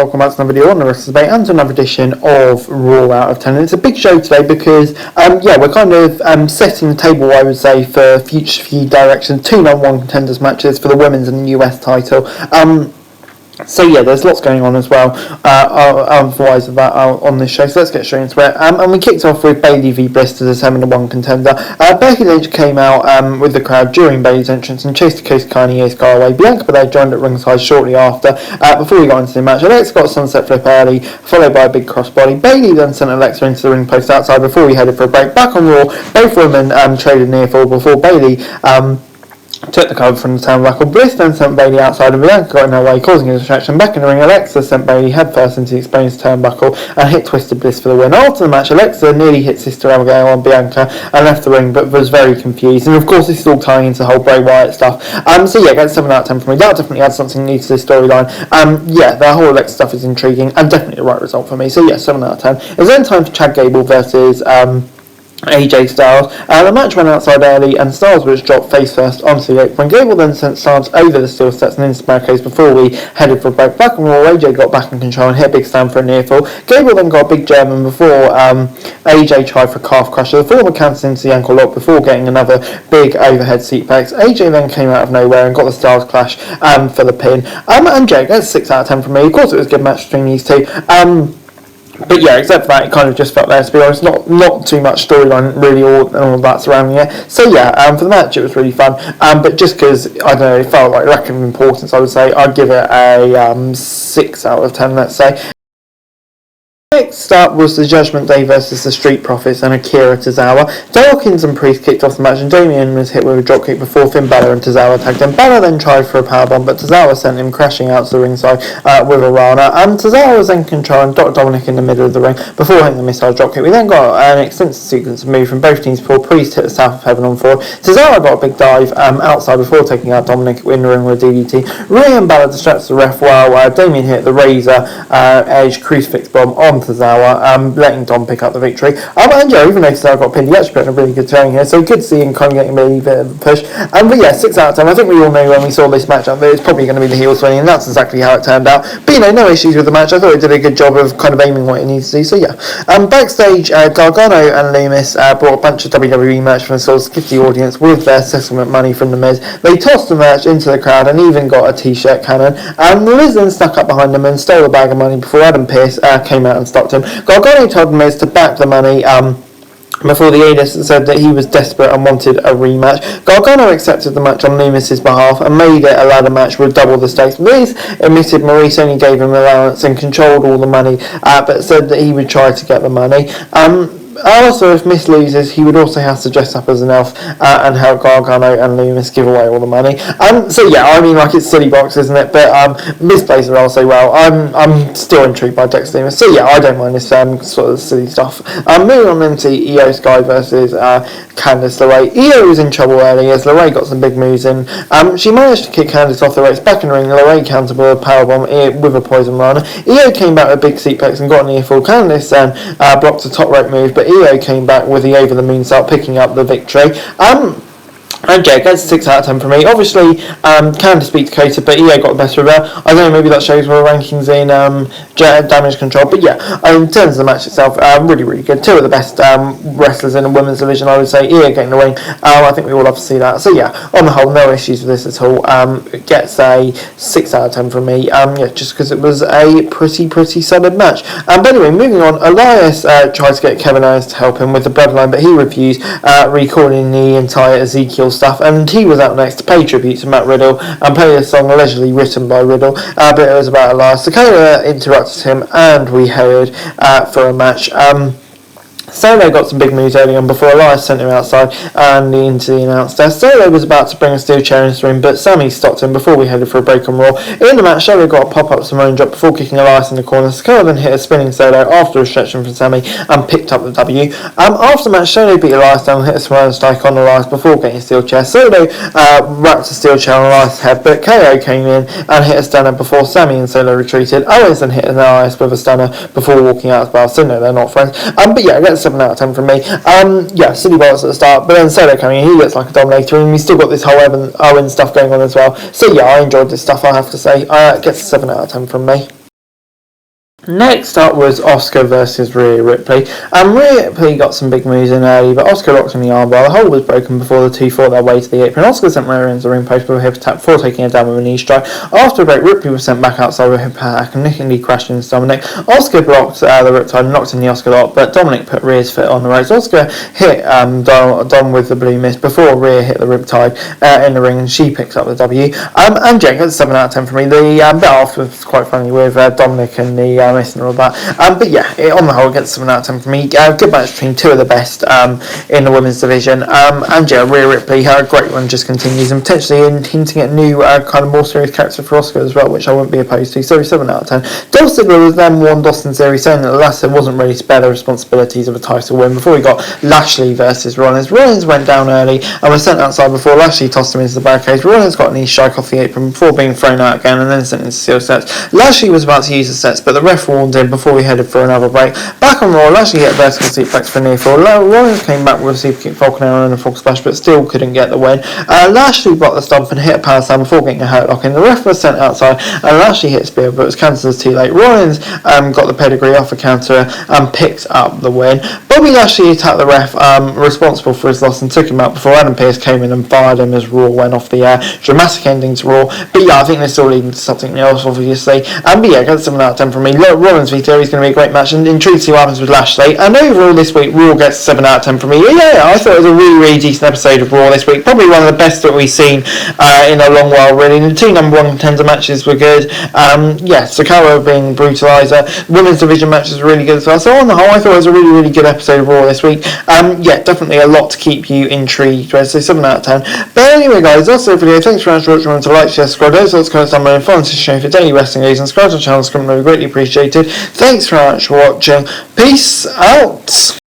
welcome back to another video on the Wrestling Debate and to another edition of Raw out of 10. And it's a big show today because, we're kind of setting the table, I would say, for future few directions, 2 No.1 contenders matches for the women's and the US title. So yeah, there's lots going on as well, otherwise of that on this show, so let's get straight into it. And we kicked off with Bayley v Bliss to determine the one contender. Becky Lynch came out with the crowd during Bayley's entrance and chased the Coast Sky and Iyo Sky away. Bianca Belair joined at ringside shortly after, before we got into the match. Alexa got a sunset flip early, followed by a big crossbody. Bayley then sent Alexa into the ring post outside before we headed for a break. Back on Raw, both women traded near fall before Bayley took the cover from the turnbuckle. Bliss then sent Bayley outside and Bianca got in her way, causing a distraction. Back in the ring, Alexa sent Bayley headfirst into the exposed turnbuckle and hit Twisted Bliss for the win. After the match, Alexa nearly hit Sister Abigail on Bianca and left the ring, but was very confused. And of course, this is all tying into the whole Bray Wyatt stuff. So yeah, get 7 out of 10 for me. That definitely adds something new to this storyline. The whole Alexa stuff is intriguing and definitely the right result for me. So yeah, 7 out of 10. It was then time for Chad Gable versus AJ Styles. The match went outside early and Styles was dropped face first onto the apron. Gable then sent Styles over the steel steps and into the barricades before we headed for a break. Back on Raw, AJ got back in control and hit a big stand for a near fall. Gable then got a big German before AJ tried for a calf crusher. The former counted into the ankle lock before getting another big overhead suplex. AJ then came out of nowhere and got the Styles clash for the pin. And Jake, that's 6 out of 10 for me. Of course it was a good match between these two. But yeah, except for that, it kind of just felt there, to be honest. Not too much storyline really all of that surrounding it. So yeah, for the match it was really fun. But just because, I don't know, it felt like lack of importance, I would say, I'd give it a 6 out of 10, let's say. Next up was the Judgment Day versus the Street Profits and Akira Tozawa. Dawkins and Priest kicked off the match and Damien was hit with a dropkick before Finn Balor and Tozawa tagged him. Balor then tried for a powerbomb, but Tozawa sent him crashing out to the ringside with a Rana. Tozawa was in control and Dr. Dominic in the middle of the ring before hitting the missile dropkick. We then got an extensive sequence of moves from both teams before Priest hit the South of Heaven on forward. Tozawa got a big dive outside before taking out Dominic in the ring with a DDT. Rhea and Balor distracted the ref while Damien hit the Razor Edge Crucifix Bomb on Tozawa, letting Dom pick up the victory. And yeah, even though Tozawa got pinned, he actually put in a really good turn here, so good to see him kind of getting a bit of a push. But yeah, 6 out of 10. I think we all knew when we saw this matchup that it's probably going to be the heels winning, and that's exactly how it turned out. But you know, no issues with the match. I thought it did a good job of kind of aiming what it needs to do, so yeah. Backstage, Gargano and Lumis brought a bunch of WWE merch from the stores to give the audience with their settlement money from the Miz. They tossed the merch into the crowd and even got a t-shirt cannon. The Miz then stuck up behind them and stole a bag of money before Adam Pearce came out and stopped him. Gargano told the Miz to back the money before the A-list said that he was desperate and wanted a rematch. Gargano accepted the match on Loomis' behalf and made it a ladder match with double the stakes. Miz admitted Maurice only gave him allowance and controlled all the money, but said that he would try to get the money. Also, if Miz loses, he would also have to dress up as an elf and help Gargano and Lumis give away all the money. So yeah, I mean, like, it's silly box, isn't it? But Miz plays the role so well. I'm still intrigued by Dexter Lumis. So yeah, I don't mind this sort of silly stuff. Moving on then to Iyo Sky versus Candice LeRae. Iyo was in trouble early as LeRae got some big moves in. She managed to kick Candice off the ropes. Back in the ring, LeRae countered with a powerbomb with a poison rana. Iyo came back with a big suplex and got an near fall. Candice then blocked a top rope move, but Iyo came back with the over the moonsault, picking up the victory. And yeah, that's 6 out of 10 for me. Obviously, Candice beat Dakota, but Iyo got the better of her. I don't know, maybe that shows where rankings in damage control. But yeah, in terms of the match itself, really, really good. 2 of the best wrestlers in the women's division, I would say. Iyo getting the win. I think we all love to see that. So yeah, on the whole, no issues with this at all. It gets a 6 out of 10 from me. Yeah, just because it was a pretty solid match. But anyway, moving on, Elias tried to get Kevin Owens to help him with the bloodline, but he refused, recording the entire Ezekiel stuff, and he was out next to pay tribute to Matt Riddle and play a song allegedly written by Riddle, but it was about Elias. Sikoa interrupted him and we headed for a match. Solo got some big moves early on before Elias sent him outside and into the announce desk. Solo was about to bring a steel chair into the ring, but Sami stopped him before we headed for a break on Raw. In the match, Solo got a pop-up Samoan drop before kicking Elias in the corner. Sikoa then hit a spinning Solo after a stretching from Sami and picked up the W. After the match, Solo beat Elias down and hit a Samoan strike on Elias before getting a steel chair. Solo wrapped a steel chair on Elias' head, but KO came in and hit a stunner before Sami and Solo retreated. Owens then hit an Elias with a stunner before walking out as well, so no, they're not friends. But yeah, I get 7 out of 10 from me. Yeah, silly bolts at the start, but then Solo coming in, he looks like a dominator, and we still got this whole Owen stuff going on as well. So yeah, I enjoyed this stuff, I have to say. It gets a 7 out of 10 from me. Next up was Asuka versus Rhea Ripley. Rhea Ripley got some big moves in early, but Asuka locked in the armbar. The hold was broken before the two fought their way to the apron. Asuka sent Rhea into the ring post with a hip attack before taking her down with a knee strike. After a break, Ripley was sent back outside with a hip attack and nearly crashed into Dominic. Asuka blocked the riptide and knocked in the Asuka lock, but Dominic put Rhea's foot on the ropes. Asuka hit Dom with the blue mist before Rhea hit the riptide in the ring, and she picks up the W. And yeah, that's 7 out of 10 for me. The bit after was quite funny with Dominic and the mist and all that. But yeah, on the whole, it gets 7 out of 10 for me. Good match between two of the best in the women's division. And yeah, Rhea Ripley, her great run just continues, and potentially hinting at new kind of more serious character for Asuka as well, which I wouldn't be opposed to. So 7 out of 10. Dolph Ziggler was then won Dawson Series, saying that Lashley wasn't really spare the responsibilities of a title win before we got Lashley versus Rollins. Rollins went down early and was sent outside before Lashley tossed him into the barricades. Rollins got a knee strike off the apron before being thrown out again and then sent into steel sets. Lashley was about to use the sets, but the ref warned him before we headed for another break. Back on Raw, Lashley hit a vertical suplex for near fall. Rollins came back with a super kick, Falcon Arrow and a frog splash, but still couldn't get the win. Lashley blocked the stomp and hit a power slam before getting a hurt lock in. The ref was sent outside and Lashley hit a spear, but it was cancelled too late. Rollins got the pedigree off a counter and picked up the win. Bobby Lashley attacked the ref responsible for his loss and took him out before Adam Pearce came in and fired him as Raw went off the air. Dramatic ending to Raw, but yeah, I think this all leading to something else, obviously. But yeah, got 7 out of 10 from me. Rollins v Theory is going to be a great match, and intrigued to see what happens with Lashley. And overall this week, Raw gets 7 out of 10 from me. Yeah, I thought it was a really, really decent episode of Raw this week. Probably one of the best that we've seen in a long while, really. The two number one contender matches were good. Yeah, Sikoa being brutalizer. Women's division matches were really good as well. So on the whole, I thought it was a really, really good episode of Raw this week. Yeah, definitely a lot to keep you intrigued. So 7 out of 10. But anyway, guys, that's the video. Thanks very much for watching. Remember to like, share, subscribe, those lots of comments down below, and follow us to show for daily wrestling news, and subscribe to the channel. It's going to be greatly appreciated. Thanks very much for watching. Peace out.